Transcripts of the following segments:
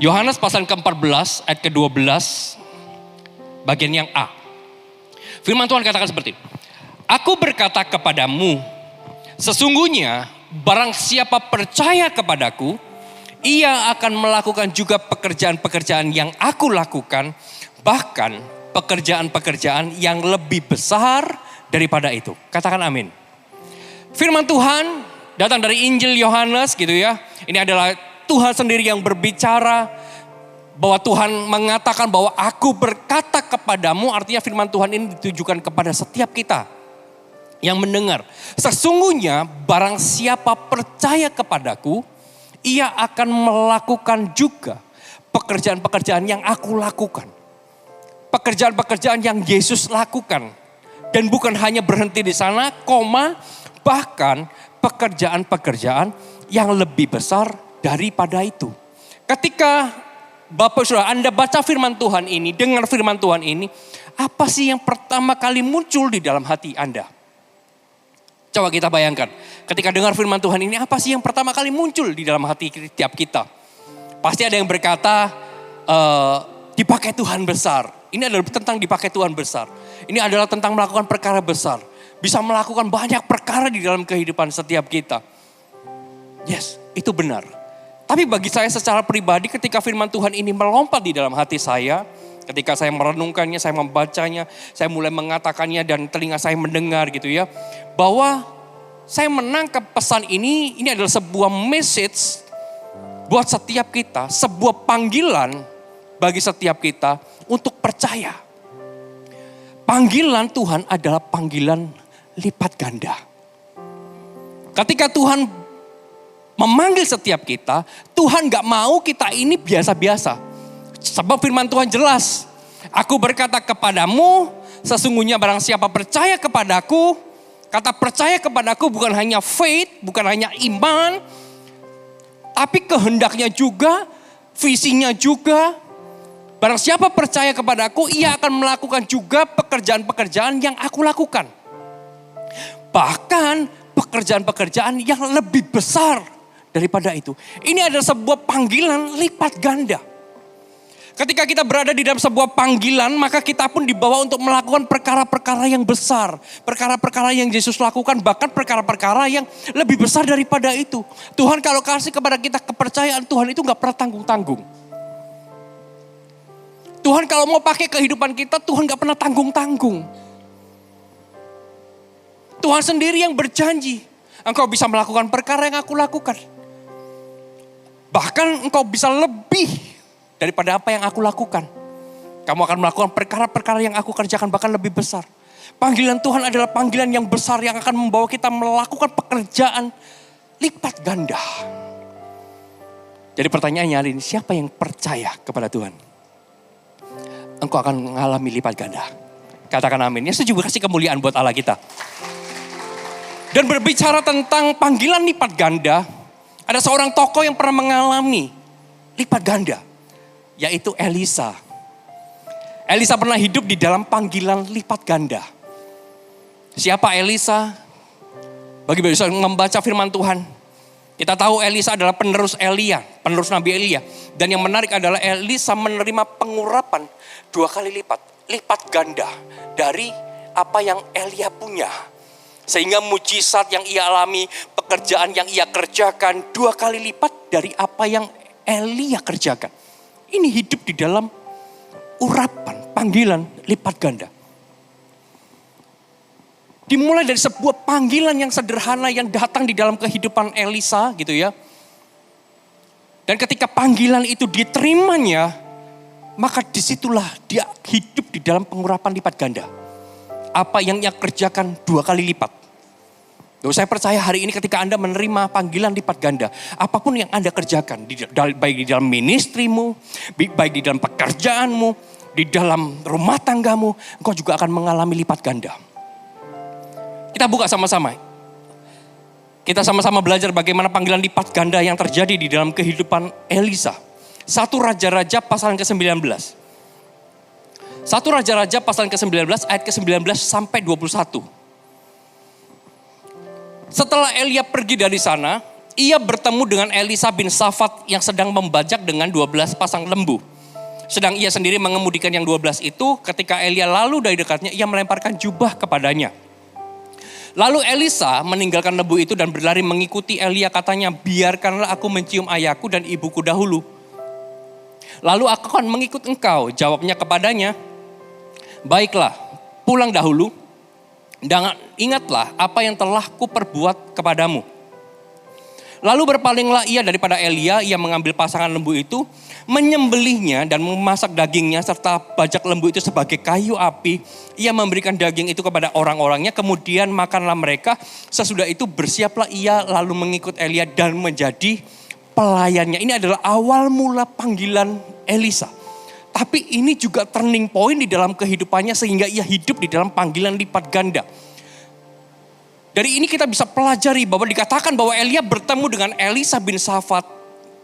Yohanes pasal ke-14 ayat ke-12 bagian yang A. Firman Tuhan katakan seperti ini. Aku berkata kepadamu, sesungguhnya barang siapa percaya kepadaku, ia akan melakukan juga pekerjaan-pekerjaan yang aku lakukan, bahkan pekerjaan-pekerjaan yang lebih besar daripada itu. Katakan amin. Firman Tuhan datang dari Injil Yohanes gitu ya. Ini adalah Tuhan sendiri yang berbicara bahwa Tuhan mengatakan bahwa aku berkata kepadamu, artinya firman Tuhan ini ditujukan kepada setiap kita yang mendengar. Sesungguhnya barang siapa percaya kepadaku, ia akan melakukan juga pekerjaan-pekerjaan yang aku lakukan. Pekerjaan-pekerjaan yang Yesus lakukan. Dan bukan hanya berhenti di sana, bahkan pekerjaan-pekerjaan yang lebih besar daripada itu. Ketika Bapak Saudara Anda baca firman Tuhan ini, dengar firman Tuhan ini, apa sih yang pertama kali muncul di dalam hati Anda? Coba kita bayangkan, ketika dengar firman Tuhan ini, apa sih yang pertama kali muncul di dalam hati tiap kita? Pasti ada yang berkata, dipakai Tuhan besar. Ini adalah tentang dipakai Tuhan besar. Ini adalah tentang melakukan perkara besar. Bisa melakukan banyak perkara di dalam kehidupan setiap kita. Yes, itu benar. Tapi bagi saya secara pribadi ketika firman Tuhan ini melompat di dalam hati saya, ketika saya merenungkannya, saya membacanya, saya mulai mengatakannya dan telinga saya mendengar gitu ya. Bahwa saya menangkap pesan ini adalah sebuah message buat setiap kita, sebuah panggilan bagi setiap kita untuk percaya. Panggilan Tuhan adalah panggilan lipat ganda. Ketika Tuhan memanggil setiap kita, Tuhan gak mau kita ini biasa-biasa. Sebab firman Tuhan jelas. Aku berkata kepadamu, sesungguhnya barang siapa percaya kepadaku, kata percaya kepadaku bukan hanya faith, bukan hanya iman, tapi kehendaknya juga, visinya juga. Barang siapa percaya kepadaku, ia akan melakukan juga pekerjaan-pekerjaan yang aku lakukan. Bahkan pekerjaan-pekerjaan yang lebih besar daripada itu. Ini adalah sebuah panggilan lipat ganda. Ketika kita berada di dalam sebuah panggilan, maka kita pun dibawa untuk melakukan perkara-perkara yang besar. Perkara-perkara yang Yesus lakukan, bahkan perkara-perkara yang lebih besar daripada itu. Tuhan kalau kasih kepada kita kepercayaan, Tuhan itu gak pernah tanggung-tanggung. Tuhan kalau mau pakai kehidupan kita, Tuhan gak pernah tanggung-tanggung. Tuhan sendiri yang berjanji, engkau bisa melakukan perkara yang aku lakukan. Bahkan engkau bisa lebih daripada apa yang aku lakukan. Kamu akan melakukan perkara-perkara yang aku kerjakan bahkan lebih besar. Panggilan Tuhan adalah panggilan yang besar yang akan membawa kita melakukan pekerjaan lipat ganda. Jadi pertanyaannya hari ini, siapa yang percaya kepada Tuhan? Engkau akan mengalami lipat ganda. Katakan amin. Ya, saya juga kasih kemuliaan buat Allah kita. Dan berbicara tentang panggilan lipat ganda, ada seorang tokoh yang pernah mengalami lipat ganda, yaitu Elisa. Elisa pernah hidup di dalam panggilan lipat ganda. Siapa Elisa? Bagi bisa membaca firman Tuhan, kita tahu Elisa adalah penerus Elia, penerus Nabi Elia. Dan yang menarik adalah Elisa menerima pengurapan 2 kali lipat ganda dari apa yang Elia punya. Sehingga mujizat yang ia alami, pekerjaan yang ia kerjakan 2 kali lipat dari apa yang Elia kerjakan. Ini hidup di dalam urapan, panggilan lipat ganda. Dimulai dari sebuah panggilan yang sederhana yang datang di dalam kehidupan Elisa gitu ya. Dan ketika panggilan itu diterimanya, maka disitulah dia hidup di dalam pengurapan lipat ganda. Apa yang ia kerjakan 2 kali lipat. Saya percaya hari ini ketika Anda menerima panggilan lipat ganda, apapun yang Anda kerjakan, baik di dalam ministrimu, baik di dalam pekerjaanmu, di dalam rumah tanggamu, engkau juga akan mengalami lipat ganda. Kita buka sama-sama. Kita sama-sama belajar bagaimana panggilan lipat ganda yang terjadi di dalam kehidupan Elisa. 1 Raja-Raja pasal ke-19. 1 Raja-Raja pasal ke-19 ayat ke-19 sampai 21. Setelah Elia pergi dari sana, ia bertemu dengan Elisa bin Safat yang sedang membajak dengan 12 pasang lembu. Sedang ia sendiri mengemudikan yang 12 itu, ketika Elia lalu dari dekatnya, ia melemparkan jubah kepadanya. Lalu Elisa meninggalkan lembu itu dan berlari mengikuti Elia, katanya, biarkanlah aku mencium ayahku dan ibuku dahulu. Lalu aku akan mengikut engkau. Jawabnya kepadanya, baiklah, pulang dahulu. Dan ingatlah apa yang telah kuperbuat kepadamu. Lalu berpalinglah ia daripada Elia, ia mengambil pasangan lembu itu, menyembelihnya dan memasak dagingnya serta bajak lembu itu sebagai kayu api. Ia memberikan daging itu kepada orang-orangnya, kemudian makanlah mereka. Sesudah itu bersiaplah ia lalu mengikut Elia dan menjadi pelayannya. Ini adalah awal mula panggilan Elisa. Tapi ini juga turning point di dalam kehidupannya sehingga ia hidup di dalam panggilan lipat ganda. Dari ini kita bisa pelajari bahwa dikatakan bahwa Elia bertemu dengan Elisa bin Safat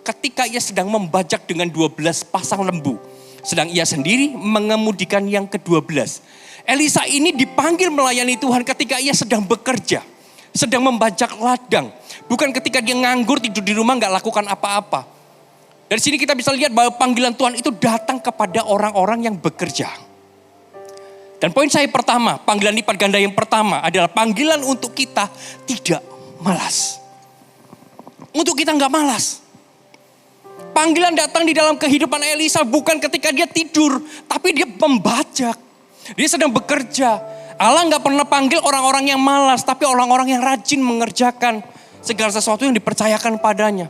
ketika ia sedang membajak dengan 12 pasang lembu. Sedang ia sendiri mengemudikan yang ke-12. Elisa ini dipanggil melayani Tuhan ketika ia sedang bekerja. Sedang membajak ladang. Bukan ketika dia nganggur tidur di rumah gak lakukan apa-apa. Dari sini kita bisa lihat bahwa panggilan Tuhan itu datang kepada orang-orang yang bekerja. Dan poin saya pertama, panggilan lipat ganda yang pertama adalah panggilan untuk kita tidak malas. Untuk kita gak malas. Panggilan datang di dalam kehidupan Elisa bukan ketika dia tidur, tapi dia membajak. Dia sedang bekerja. Allah gak pernah panggil orang-orang yang malas, tapi orang-orang yang rajin mengerjakan segala sesuatu yang dipercayakan padanya.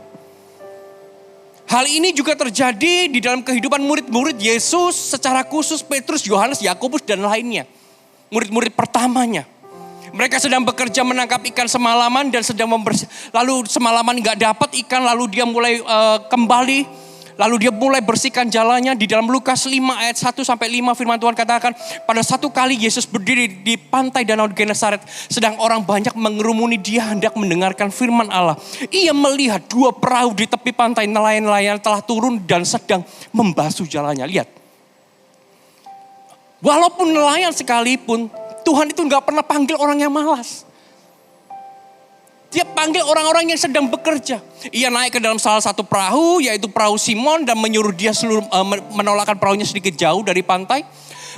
Hal ini juga terjadi di dalam kehidupan murid-murid Yesus secara khusus Petrus, Yohanes, Yakobus dan lainnya. Murid-murid pertamanya. Mereka sedang bekerja menangkap ikan semalaman dan sedang lalu semalaman gak dapat ikan, lalu dia mulai kembali. Lalu dia mulai bersihkan jalannya. Di dalam Lukas 5 ayat 1-5 firman Tuhan katakan, pada satu kali Yesus berdiri di pantai Danau Genesaret, sedang orang banyak mengerumuni dia hendak mendengarkan firman Allah. Ia melihat 2 perahu di tepi pantai, nelayan-nelayan telah turun dan sedang membasuh jalannya. Lihat. Walaupun nelayan sekalipun, Tuhan itu gak pernah panggil orang yang malas. Dia panggil orang-orang yang sedang bekerja. Ia naik ke dalam salah satu perahu, yaitu perahu Simon, dan menyuruh dia menolakkan perahunya sedikit jauh dari pantai.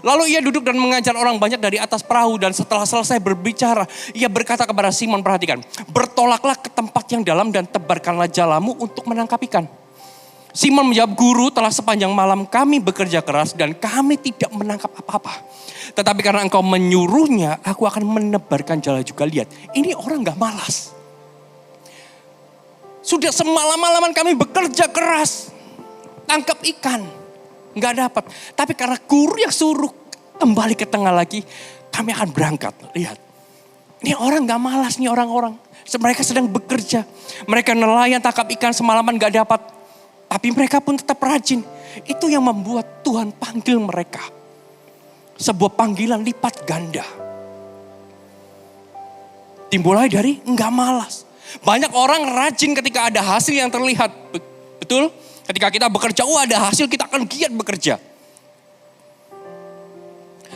Lalu ia duduk dan mengajar orang banyak dari atas perahu, dan setelah selesai berbicara, ia berkata kepada Simon, perhatikan, bertolaklah ke tempat yang dalam dan tebarkanlah jalamu untuk menangkap ikan. Simon menjawab, guru, telah sepanjang malam kami bekerja keras dan kami tidak menangkap apa-apa. Tetapi karena engkau menyuruhnya, aku akan menebarkan jala juga. Lihat, ini orang gak malas. Sudah semalam-malaman kami bekerja keras. Tangkap ikan. Gak dapat. Tapi karena guru yang suruh kembali ke tengah lagi. Kami akan berangkat. Lihat. Ini orang gak malas nih orang-orang. Mereka sedang bekerja. Mereka nelayan tangkap ikan semalaman gak dapat. Tapi mereka pun tetap rajin. Itu yang membuat Tuhan panggil mereka. Sebuah panggilan lipat ganda. Dimulai dari gak malas. Banyak orang rajin ketika ada hasil yang terlihat. Betul? Ketika kita bekerja, ada hasil, kita akan giat bekerja.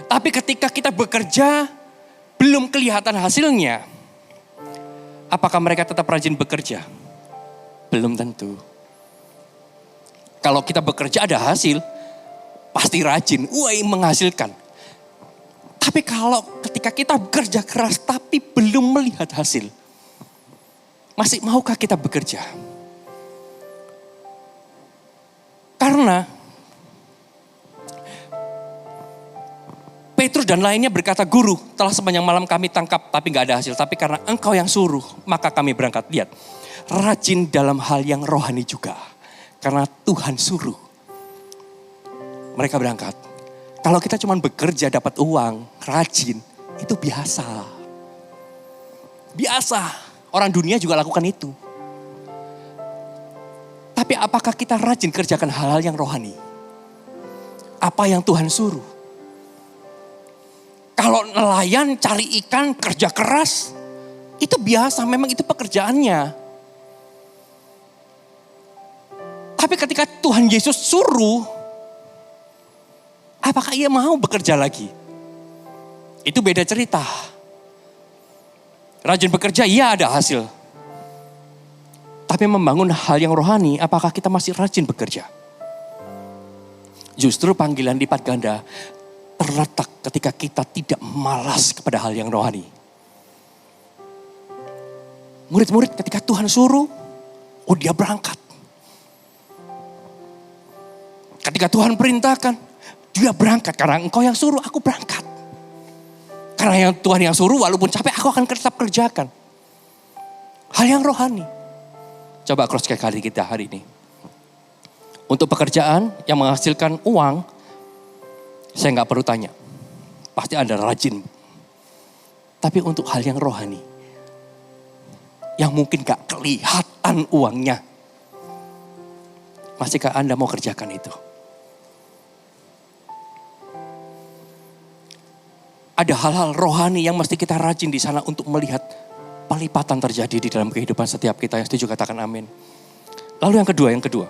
Tapi ketika kita bekerja, belum kelihatan hasilnya. Apakah mereka tetap rajin bekerja? Belum tentu. Kalau kita bekerja ada hasil, pasti rajin. Menghasilkan. Tapi kalau ketika kita bekerja keras, tapi belum melihat hasil. Masih maukah kita bekerja? Karena Petrus dan lainnya berkata, guru, telah sepanjang malam kami tangkap tapi gak ada hasil. Tapi karena engkau yang suruh, maka kami berangkat. Lihat, rajin dalam hal yang rohani juga. Karena Tuhan suruh. Mereka berangkat. Kalau kita cuma bekerja dapat uang, rajin, itu biasa. Biasa. Orang dunia juga lakukan itu. Tapi apakah kita rajin kerjakan hal-hal yang rohani? Apa yang Tuhan suruh? Kalau nelayan cari ikan, kerja keras, itu biasa, memang itu pekerjaannya. Tapi ketika Tuhan Yesus suruh, apakah ia mau bekerja lagi? Itu beda cerita. Rajin bekerja, iya ada hasil. tapi membangun hal yang rohani, apakah kita masih rajin bekerja? Justru panggilan lipat ganda terletak ketika kita tidak malas kepada hal yang rohani. Murid-murid ketika Tuhan suruh, dia berangkat. Ketika Tuhan perintahkan, dia berangkat. Karena engkau yang suruh, aku berangkat. Karena Tuhan yang suruh, walaupun capek, aku akan tetap kerjakan. Hal yang rohani. Coba cross check kali kita hari ini. Untuk pekerjaan yang menghasilkan uang, saya nggak perlu tanya. Pasti Anda rajin. Tapi untuk hal yang rohani, yang mungkin gak kelihatan uangnya, masihkah Anda mau kerjakan itu? Ada hal-hal rohani yang mesti kita rajin di sana untuk melihat pelipatan terjadi di dalam kehidupan setiap kita. Yang setuju katakan amin. Lalu yang kedua.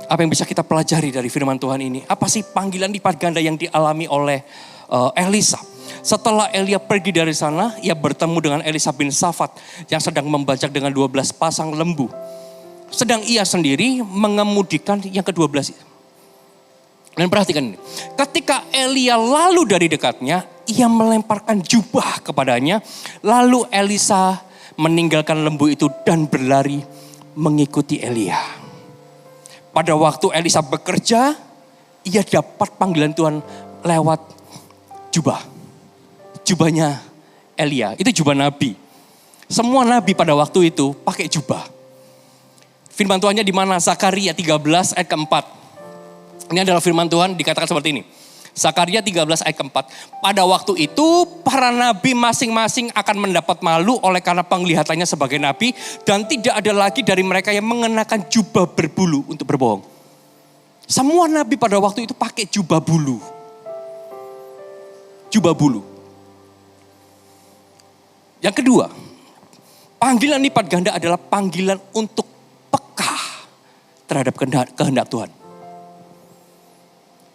Apa yang bisa kita pelajari dari firman Tuhan ini? Apa sih panggilan lipat ganda yang dialami oleh Elisa? Setelah Elia pergi dari sana, ia bertemu dengan Elisa bin Safat yang sedang membajak dengan 12 pasang lembu. Sedang ia sendiri mengemudikan yang ke-12. Dan perhatikan ini. Ketika Elia lalu dari dekatnya, ia melemparkan jubah kepadanya. Lalu Elisa meninggalkan lembu itu dan berlari mengikuti Elia. Pada waktu Elisa bekerja, ia dapat panggilan Tuhan lewat jubah. Jubahnya Elia, itu jubah nabi. Semua nabi pada waktu itu pakai jubah. Firman Tuhannya di mana? Zakaria 13 ayat keempat. Ini adalah firman Tuhan dikatakan seperti ini. Zakaria 13 ayat keempat. Pada waktu itu para nabi masing-masing akan mendapat malu oleh karena penglihatannya sebagai nabi. Dan tidak ada lagi dari mereka yang mengenakan jubah berbulu untuk berbohong. Semua nabi pada waktu itu pakai jubah bulu. Jubah bulu. Yang kedua, panggilan lipat ganda adalah panggilan untuk peka terhadap kehendak Tuhan.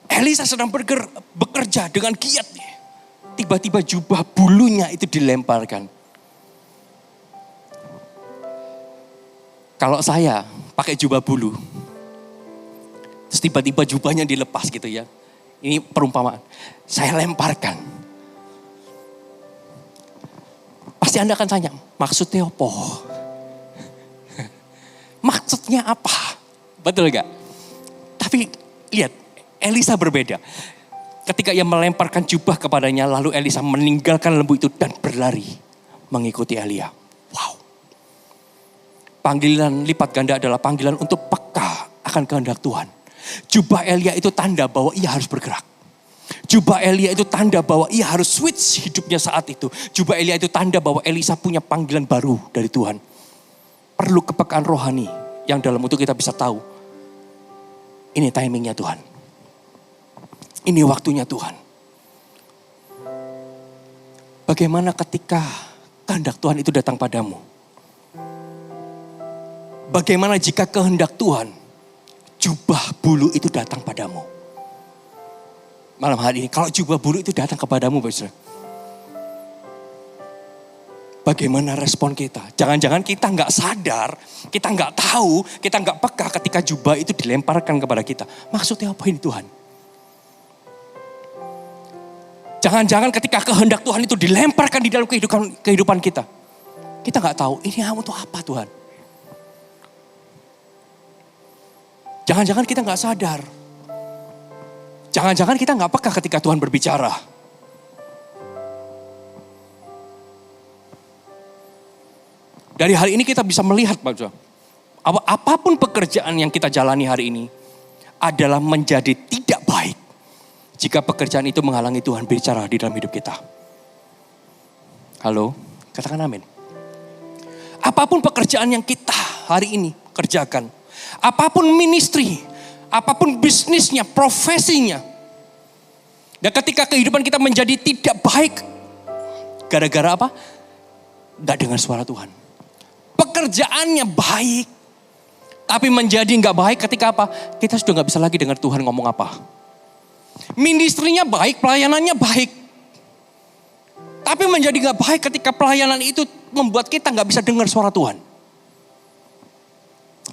Elisa sedang bekerja dengan giat. Tiba-tiba jubah bulunya itu dilemparkan. Kalau saya pakai jubah bulu, terus tiba-tiba jubahnya dilepas gitu ya. Ini perumpamaan. Saya lemparkan. Pasti Anda akan tanya, maksudnya apa? Maksudnya apa? Betul gak? Tapi lihat, Elisa berbeda. Ketika ia melemparkan jubah kepadanya, lalu Elisa meninggalkan lembu itu dan berlari mengikuti Elia. Wow. Panggilan lipat ganda adalah panggilan untuk peka akan kehendak Tuhan. Jubah Elia itu tanda bahwa ia harus bergerak. Jubah Elia itu tanda bahwa ia harus switch hidupnya saat itu. Jubah Elia itu tanda bahwa Elisa punya panggilan baru dari Tuhan. Perlu kepekaan rohani yang dalam itu kita bisa tahu. Ini timingnya Tuhan. Ini waktunya Tuhan. Bagaimana ketika kehendak Tuhan itu datang padamu? Bagaimana jika kehendak Tuhan, jubah bulu itu datang padamu? Malam hari ini, kalau jubah bulu itu datang kepadamu, Bapak. Bagaimana respon kita? Jangan-jangan kita nggak sadar, kita nggak tahu, kita nggak peka ketika jubah itu dilemparkan kepada kita. Maksudnya apa ini Tuhan? Jangan-jangan ketika kehendak Tuhan itu dilemparkan di dalam kehidupan kita. Kita nggak tahu, ini untuk apa Tuhan? Jangan-jangan kita nggak sadar. Jangan-jangan kita nggak peka ketika Tuhan berbicara. Dari hal ini kita bisa melihat, Pak, apapun pekerjaan yang kita jalani hari ini adalah menjadi tidak baik jika pekerjaan itu menghalangi Tuhan bicara di dalam hidup kita. Halo, katakan amin. Apapun pekerjaan yang kita hari ini kerjakan, apapun ministry, apapun bisnisnya, profesinya. Dan ketika kehidupan kita menjadi tidak baik, gara-gara apa? Gak dengar suara Tuhan. Pekerjaannya baik, tapi menjadi gak baik ketika apa? Kita sudah gak bisa lagi dengar Tuhan ngomong apa. Ministrinya baik, pelayanannya baik. Tapi menjadi gak baik ketika pelayanan itu membuat kita gak bisa dengar suara Tuhan.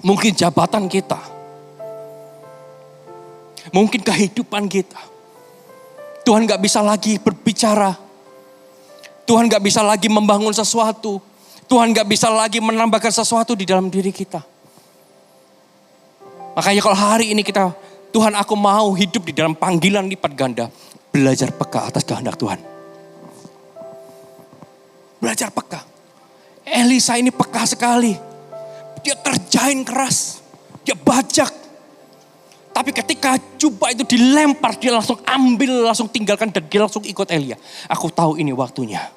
Mungkin jabatan kita. Mungkin kehidupan kita. Tuhan gak bisa lagi berbicara. Tuhan gak bisa lagi membangun sesuatu. Tuhan gak bisa lagi menambahkan sesuatu di dalam diri kita. Makanya kalau hari ini kita, Tuhan aku mau hidup di dalam panggilan lipat ganda. Belajar peka atas kehendak Tuhan. Belajar peka. Elisa ini peka sekali. Dia kerjain keras. Dia bajak. Tapi ketika jubah itu dilempar, dia langsung ambil, langsung tinggalkan dan dia langsung ikut Elia. Aku tahu ini waktunya.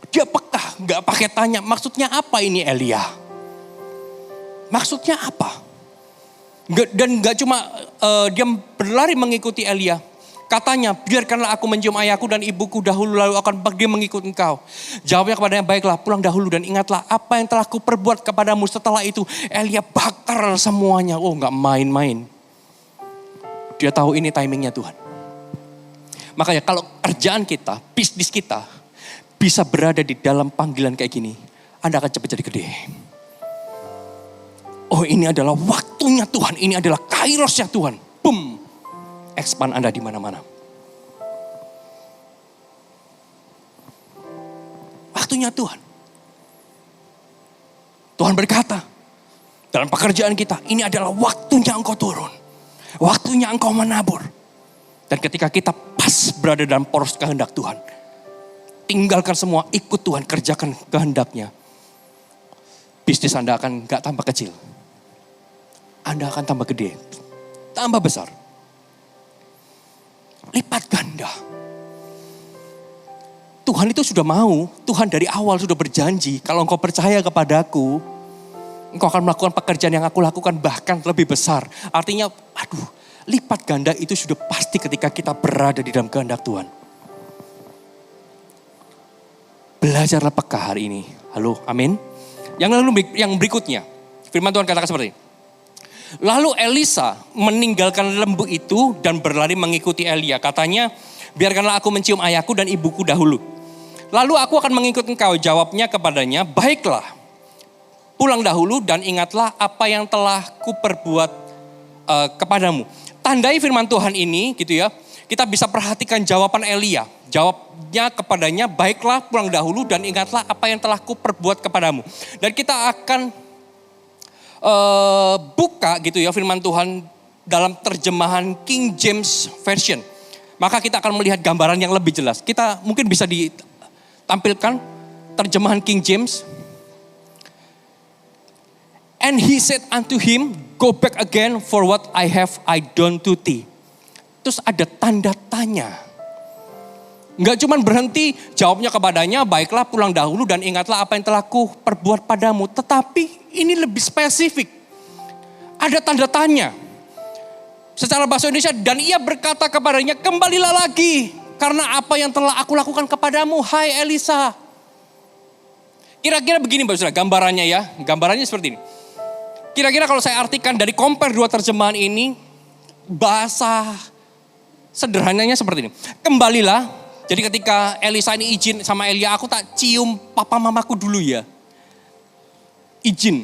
Dia peka, gak pakai tanya, maksudnya apa ini Elia? Maksudnya apa? Dan gak cuma dia berlari mengikuti Elia. Katanya, biarkanlah aku mencium ayahku dan ibuku dahulu, lalu akan dia mengikut engkau. Jawabnya kepadanya, baiklah pulang dahulu dan ingatlah apa yang telah kuperbuat kepadamu. Setelah itu Elia bakar semuanya. Oh gak main-main. Dia tahu ini timingnya Tuhan. Makanya kalau kerjaan kita, bisnis kita bisa berada di dalam panggilan kayak gini, Anda akan cepat jadi gede. Oh ini adalah waktunya Tuhan, ini adalah kairosnya Tuhan. Boom, expand Anda di mana-mana. Waktunya Tuhan. Tuhan berkata, dalam pekerjaan kita, ini adalah waktunya engkau turun. Waktunya engkau menabur. Dan ketika kita pas berada dalam poros kehendak Tuhan, tinggalkan semua, ikut Tuhan, kerjakan kehendaknya. Bisnis Anda akan gak tambah kecil. Anda akan tambah gede, tambah besar. Lipat ganda. Tuhan itu sudah mau, Tuhan dari awal sudah berjanji, kalau engkau percaya kepadaku, engkau akan melakukan pekerjaan yang aku lakukan bahkan lebih besar. Artinya, lipat ganda itu sudah pasti ketika kita berada di dalam kehendak Tuhan. Belajarlah peka hari ini. Halo, amin. Yang berikutnya, firman Tuhan katakan seperti ini. Lalu Elisa meninggalkan lembu itu dan berlari mengikuti Elia. Katanya, biarkanlah aku mencium ayahku dan ibuku dahulu. Lalu aku akan mengikut engkau. Jawabnya kepadanya, baiklah. Pulang dahulu dan ingatlah apa yang telah kuperbuat kepadamu. Tandai firman Tuhan ini gitu ya. Kita bisa perhatikan jawaban Elia. Jawabnya kepadanya, baiklah pulang dahulu dan ingatlah apa yang telah kuperbuat kepadamu. Dan kita akan buka gitu ya firman Tuhan dalam terjemahan King James Version. Maka kita akan melihat gambaran yang lebih jelas. Kita mungkin bisa ditampilkan terjemahan King James. And he said unto him, go back again for what I have I done to thee. Terus ada tanda tanya. Enggak cuma berhenti, jawabnya kepadanya, baiklah pulang dahulu dan ingatlah apa yang telah ku perbuat padamu. Tetapi ini lebih spesifik. Ada tanda tanya. Secara bahasa Indonesia, dan ia berkata kepadanya, kembalilah lagi. Karena apa yang telah aku lakukan kepadamu, hai Elisa. Kira-kira begini Bapak Saudara, gambarannya ya. Gambarannya seperti ini. Kira-kira kalau saya artikan dari compare dua terjemahan ini, bahasa sederhananya seperti ini. Kembalilah. Jadi ketika Elisa ini izin sama Elia, aku tak cium papa mamaku dulu ya. Izin.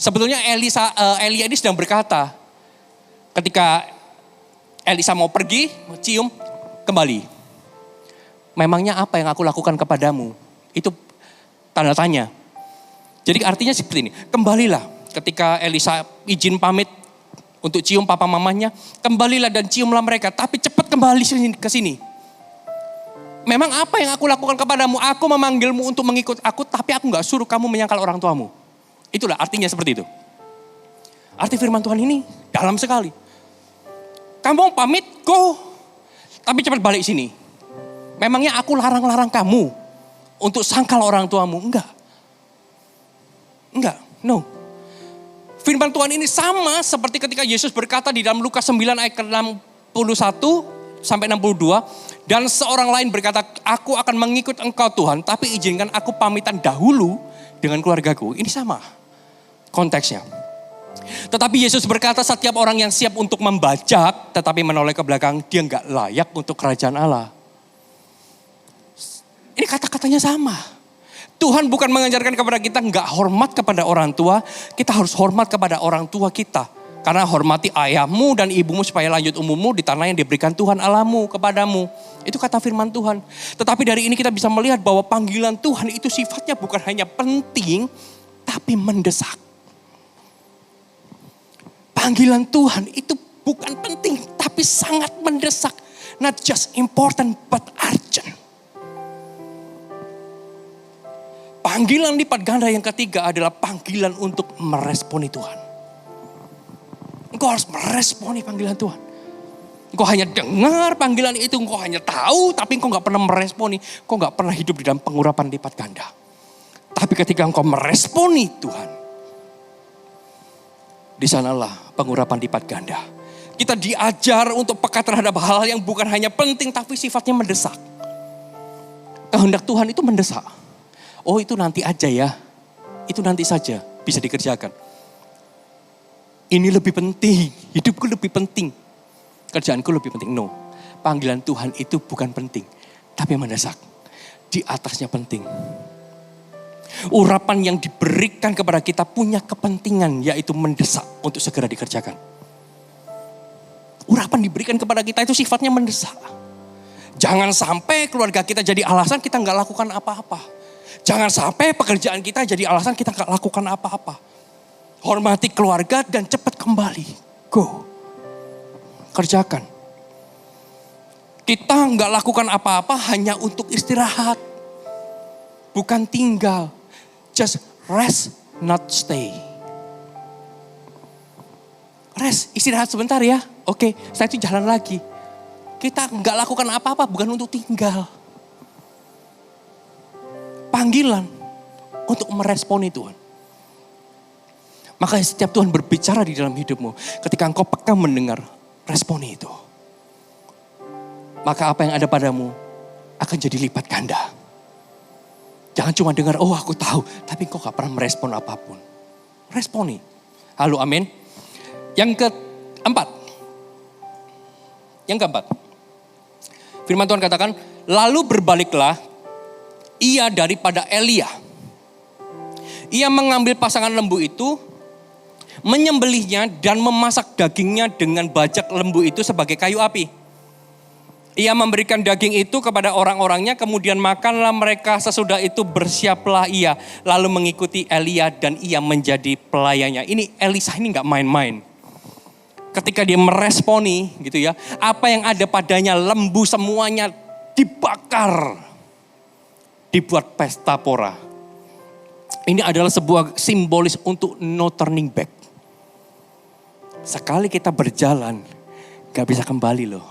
Sebetulnya Elia ini sedang berkata, ketika Elisa mau pergi, mau cium, kembali. Memangnya apa yang aku lakukan kepadamu? Itu tanda tanya. Jadi artinya seperti ini, kembalilah. Ketika Elisa izin pamit untuk cium papa mamanya, kembalilah dan ciumlah mereka. Tapi cepat kembali ke sini. Memang apa yang aku lakukan kepadamu? Aku memanggilmu untuk mengikut aku, tapi aku gak suruh kamu menyangkal orang tuamu. Itulah artinya seperti itu. Arti firman Tuhan ini dalam sekali. Kamu pamit, go. Tapi cepat balik sini. Memangnya aku larang-larang kamu untuk sangkal orang tuamu? Enggak, no. Firman Tuhan ini sama seperti ketika Yesus berkata di dalam Lukas 9 ayat ke-61 sampai 62. Dan seorang lain berkata, aku akan mengikut engkau Tuhan, tapi izinkan aku pamitan dahulu dengan keluargaku. Ini sama konteksnya. Tetapi Yesus berkata, setiap orang yang siap untuk membajak, tetapi menoleh ke belakang, dia gak layak untuk kerajaan Allah. Ini kata-katanya sama. Tuhan bukan mengajarkan kepada kita nggak hormat kepada orang tua. Kita harus hormat kepada orang tua kita. Karena hormati ayahmu dan ibumu supaya lanjut umurmu di tanah yang diberikan Tuhan Allahmu kepadamu. Itu kata firman Tuhan. Tetapi dari ini kita bisa melihat bahwa panggilan Tuhan itu sifatnya bukan hanya penting, tapi mendesak. Panggilan Tuhan itu bukan penting, tapi sangat mendesak. Not just important, but urgent. Panggilan lipat ganda yang ketiga adalah panggilan untuk meresponi Tuhan. Engkau harus meresponi panggilan Tuhan. Engkau hanya dengar panggilan itu, engkau hanya tahu, tapi engkau gak pernah meresponi. Engkau gak pernah hidup di dalam pengurapan lipat ganda. Tapi ketika engkau meresponi Tuhan, di sanalah pengurapan lipat ganda. Kita diajar untuk peka terhadap hal yang bukan hanya penting, tapi sifatnya mendesak. Kehendak Tuhan itu mendesak. Oh itu nanti aja ya, itu nanti saja bisa dikerjakan. Ini lebih penting, hidupku lebih penting, kerjaanku lebih penting. No, panggilan Tuhan itu bukan penting, tapi mendesak. Di atasnya penting. Urapan yang diberikan kepada kita punya kepentingan, yaitu mendesak untuk segera dikerjakan. Urapan diberikan kepada kita itu sifatnya mendesak. Jangan sampai keluarga kita jadi alasan kita nggak lakukan apa-apa. Jangan sampai pekerjaan kita jadi alasan kita gak lakukan apa-apa. Hormati keluarga dan cepat kembali. Go. Kerjakan. Kita gak lakukan apa-apa hanya untuk istirahat. Bukan tinggal. Just rest, not stay. Rest, istirahat sebentar ya. Oke, setelah itu jalan lagi. Kita gak lakukan apa-apa bukan untuk tinggal. Panggilan untuk meresponi Tuhan. Makanya setiap Tuhan berbicara di dalam hidupmu, ketika engkau peka mendengar, responi itu. Maka apa yang ada padamu akan jadi lipat ganda. Jangan cuma dengar, oh aku tahu, tapi engkau gak pernah merespon apapun. Responi. Halo, amin. Yang keempat. Firman Tuhan katakan, lalu berbaliklah ia daripada Elia. Ia mengambil pasangan lembu itu, menyembelihnya dan memasak dagingnya dengan bajak lembu itu sebagai kayu api. Ia memberikan daging itu kepada orang-orangnya, kemudian makanlah mereka. Sesudah itu bersiaplah ia, lalu mengikuti Elia dan ia menjadi pelayannya. Ini Elisa ini gak main-main. Ketika dia meresponi gitu ya, apa yang ada padanya, lembu semuanya dibakar. Dibuat pesta pora. Ini adalah sebuah simbolis untuk no turning back. Sekali kita berjalan, gak bisa kembali loh.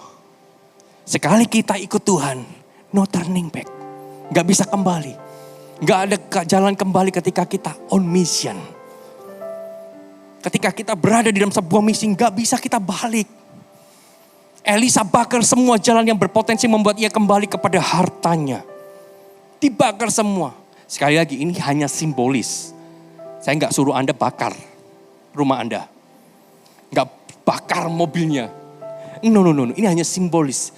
Sekali kita ikut Tuhan, no turning back. Gak bisa kembali. Gak ada jalan kembali ketika kita on mission. Ketika kita berada di dalam sebuah misi, gak bisa kita balik. Elisa bakar semua jalan yang berpotensi membuat ia kembali kepada hartanya. Dibakar semua. Sekali lagi ini hanya simbolis. Saya nggak suruh Anda bakar rumah Anda. Nggak bakar mobilnya. No. Ini hanya simbolis.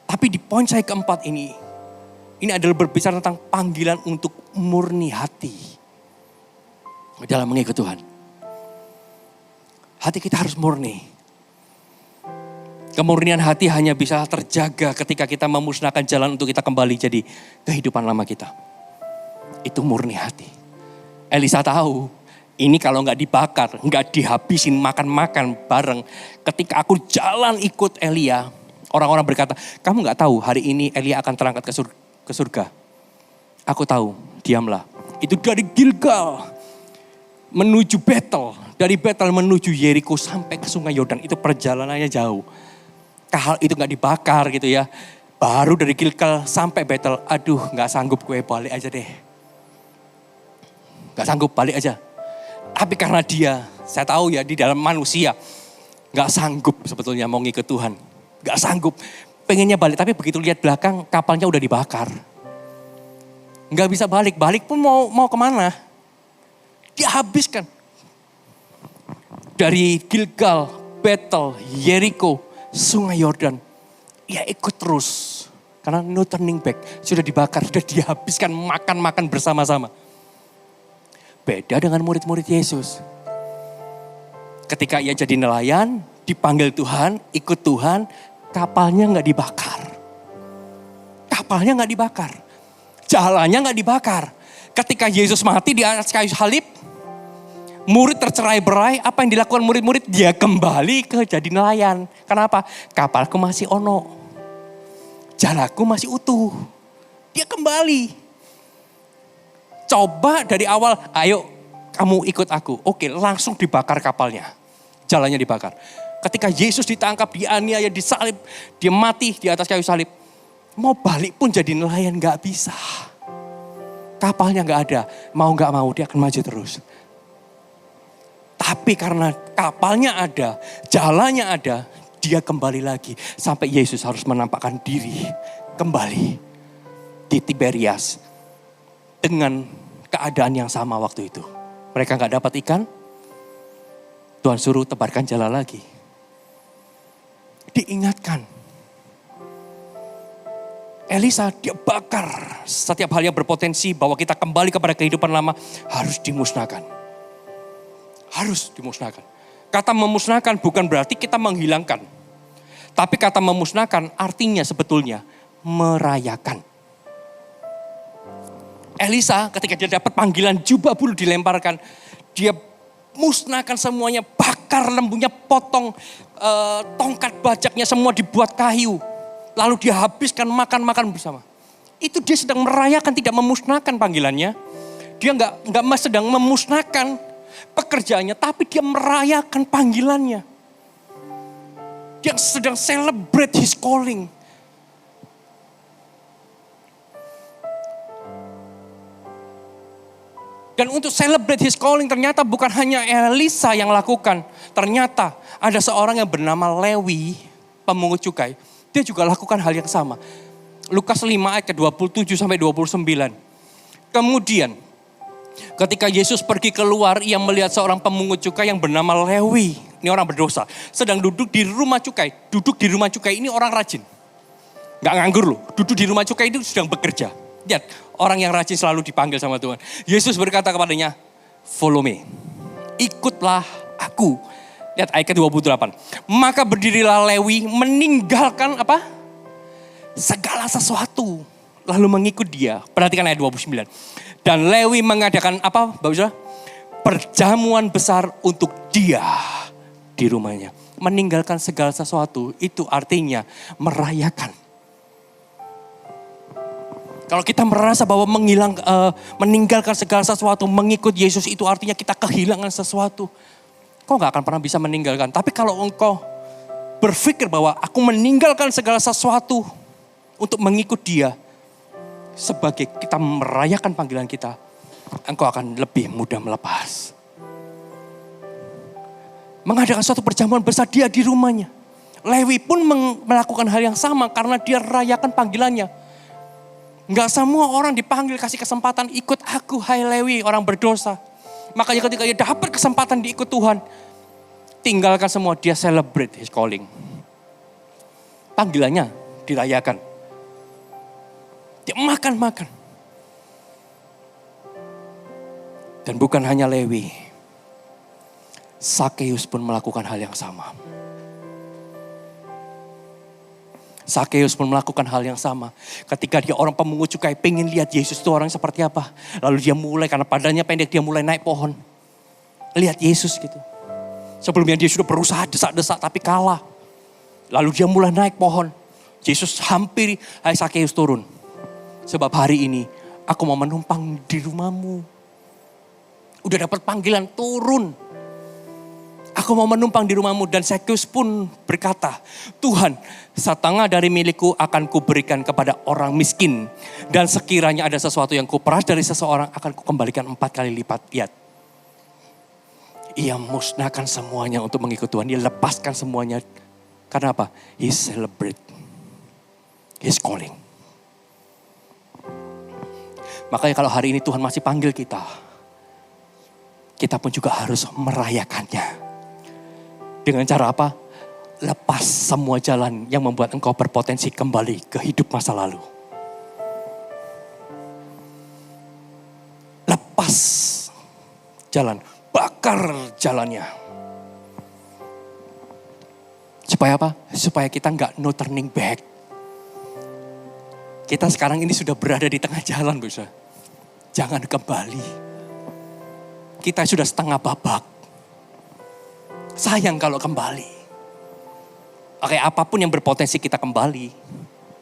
Tapi di poin saya keempat ini adalah berbicara tentang panggilan untuk murni hati. Dalam mengikut Tuhan. Hati kita harus murni. Kemurnian hati hanya bisa terjaga ketika kita memusnahkan jalan untuk kita kembali jadi kehidupan lama kita. Itu murni hati. Elisa tahu, ini kalau nggak dibakar, nggak dihabisin makan-makan bareng. Ketika aku jalan ikut Elia, orang-orang berkata, kamu nggak tahu hari ini Elia akan terangkat ke surga. Aku tahu, diamlah. Itu dari Gilgal menuju Betel, dari Betel menuju Yeriko sampai ke Sungai Yordan. Itu perjalanannya jauh. Hal itu gak dibakar gitu ya. Baru dari Gilgal sampai Betel, aduh gak sanggup gue, balik aja deh. Gak sanggup, balik aja. Tapi karena dia, saya tahu ya di dalam manusia, gak sanggup sebetulnya mau ngikut Tuhan. Gak sanggup, pengennya balik, tapi begitu lihat belakang kapalnya udah dibakar. Gak bisa balik, balik pun mau kemana? Dihabiskan. Dari Gilgal, Betel, Yeriko, Sungai Yordan, ia ikut terus. Karena no turning back. Sudah dibakar, sudah dihabiskan makan-makan bersama-sama. Beda dengan murid-murid Yesus. Ketika ia jadi nelayan, dipanggil Tuhan, ikut Tuhan, kapalnya nggak dibakar. Kapalnya nggak dibakar. Jalannya nggak dibakar. Ketika Yesus mati di atas kayu salib, murid tercerai-berai, apa yang dilakukan murid-murid? Dia kembali ke jadi nelayan. Kenapa? Kapalku masih ono. Jalaku masih utuh. Dia kembali. Coba dari awal, ayo kamu ikut aku. Oke, langsung dibakar kapalnya. Jalannya dibakar. Ketika Yesus ditangkap, dianiaya, disalib, dia mati di atas kayu salib. Mau balik pun jadi nelayan gak bisa. Kapalnya gak ada. Mau gak mau dia akan maju terus. Tapi karena kapalnya ada, jalannya ada, dia kembali lagi. Sampai Yesus harus menampakkan diri kembali di Tiberias. Dengan keadaan yang sama waktu itu. Mereka gak dapat ikan, Tuhan suruh tebarkan jala lagi. Diingatkan. Elisa dia bakar setiap hal yang berpotensi bahwa kita kembali kepada kehidupan lama harus dimusnahkan. Harus dimusnahkan. Kata memusnahkan bukan berarti kita menghilangkan. Tapi kata memusnahkan artinya sebetulnya merayakan. Elisa ketika dia dapat panggilan jubah bulu dilemparkan. Dia musnahkan semuanya, bakar lembunya, potong tongkat bajaknya semua dibuat kayu. Lalu dia habiskan makan-makan bersama. Itu dia sedang merayakan, tidak memusnahkan panggilannya. Dia nggak sedang memusnahkan pekerjaannya, tapi dia merayakan panggilannya. Dia sedang celebrate his calling. Dan untuk celebrate his calling ternyata bukan hanya Elisa yang lakukan. Ternyata ada seorang yang bernama Lewi, pemungut cukai. Dia juga lakukan hal yang sama. Lukas 5 ayat ke-27 sampai 29. Kemudian ketika Yesus pergi keluar, ia melihat seorang pemungut cukai yang bernama Lewi. Ini orang berdosa. Sedang duduk di rumah cukai. Duduk di rumah cukai ini orang rajin. Gak nganggur loh. Duduk di rumah cukai itu sedang bekerja. Lihat, orang yang rajin selalu dipanggil sama Tuhan. Yesus berkata kepadanya, follow me. Ikutlah aku. Lihat ayat ke-28. Maka berdirilah Lewi meninggalkan apa? Segala sesuatu. Lalu mengikut dia. Perhatikan ayat 29. Dan Lewi mengadakan apa? Bapak Saudara? Perjamuan besar untuk dia di rumahnya. Meninggalkan segala sesuatu itu artinya merayakan. Kalau kita merasa bahwa meninggalkan segala sesuatu, mengikut Yesus itu artinya kita kehilangan sesuatu. Kau gak akan pernah bisa meninggalkan. Tapi kalau engkau berpikir bahwa aku meninggalkan segala sesuatu untuk mengikut dia. Sebagai kita merayakan panggilan kita, engkau akan lebih mudah melepas. Mengadakan suatu perjamuan besar dia di rumahnya. Lewi pun melakukan hal yang sama karena dia rayakan panggilannya. Enggak semua orang dipanggil kasih kesempatan ikut aku, hai Lewi, orang berdosa. Makanya ketika dia dapat kesempatan diikut Tuhan, tinggalkan semua, dia celebrate his calling. Panggilannya dirayakan. Dia makan-makan. Dan bukan hanya Lewi, Sakeus pun melakukan hal yang sama. Sakeus pun melakukan hal yang sama. Ketika dia orang pemungut cukai pengen lihat Yesus itu orang seperti apa. Lalu dia mulai, karena badannya pendek, dia mulai naik pohon. Lihat Yesus gitu. Sebelumnya dia sudah berusaha desak-desak tapi kalah. Lalu dia mulai naik pohon. Yesus hampiri, hai Sakeus turun. Sebab hari ini aku mau menumpang di rumahmu. Udah dapat panggilan turun. Aku mau menumpang di rumahmu. Dan Sakeus pun berkata, Tuhan, setengah dari milikku akan kuberikan kepada orang miskin. Dan sekiranya ada sesuatu yang kuperas dari seseorang akan kukembalikan 4 kali lipat. Lihat. Ia musnahkan semuanya untuk mengikut Tuhan. Dia lepaskan semuanya. Karena apa? He celebrate his calling. Makanya kalau hari ini Tuhan masih panggil kita. Kita pun juga harus merayakannya. Dengan cara apa? lepas semua jalan yang membuat engkau berpotensi kembali ke hidup masa lalu. Lepas jalan, bakar jalannya. Supaya apa? Supaya kita nggak no turning back. Kita sekarang ini sudah berada di tengah jalan, Bu. Jangan kembali. Kita sudah setengah babak. Sayang kalau kembali. Oke, apapun yang berpotensi kita kembali,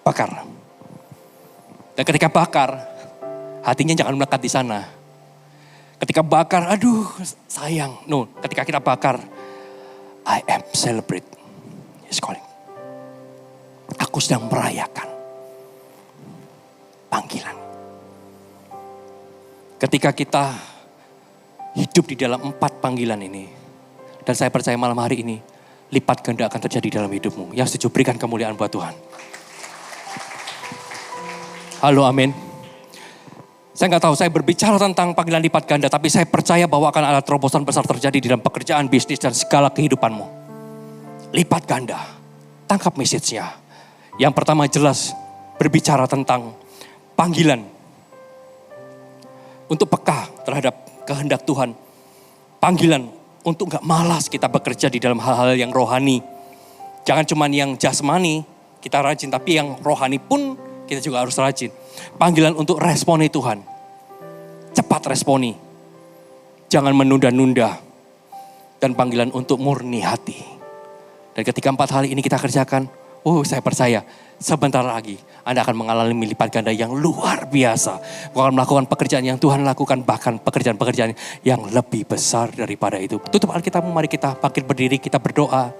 bakar. Dan ketika bakar, hatinya jangan melekat di sana. Ketika bakar, aduh sayang. No, ketika kita bakar, I am celebrate. He's calling. Aku sedang merayakan panggilan. Ketika kita hidup di dalam 4 panggilan ini, dan saya percaya malam hari ini, lipat ganda akan terjadi dalam hidupmu. Yang setuju berikan kemuliaan buat Tuhan. Halo, amin. Saya nggak tahu, saya berbicara tentang panggilan lipat ganda, tapi saya percaya bahwa akan ada terobosan besar terjadi di dalam pekerjaan, bisnis, dan segala kehidupanmu. Lipat ganda. Tangkap message-nya. Yang pertama jelas berbicara tentang panggilan untuk peka terhadap kehendak Tuhan. Panggilan untuk gak malas kita bekerja di dalam hal-hal yang rohani. Jangan cuma yang jasmani kita rajin, tapi yang rohani pun kita juga harus rajin. Panggilan untuk responi Tuhan. Cepat responi. Jangan menunda-nunda. Dan panggilan untuk murni hati. Dan ketika 4 hal ini kita kerjakan, saya percaya sebentar lagi Anda akan mengalami lipat ganda yang luar biasa. Kau akan melakukan pekerjaan yang Tuhan lakukan, bahkan pekerjaan-pekerjaan yang lebih besar daripada itu. Tutup Alkitabmu, mari kita bangkit berdiri, kita berdoa.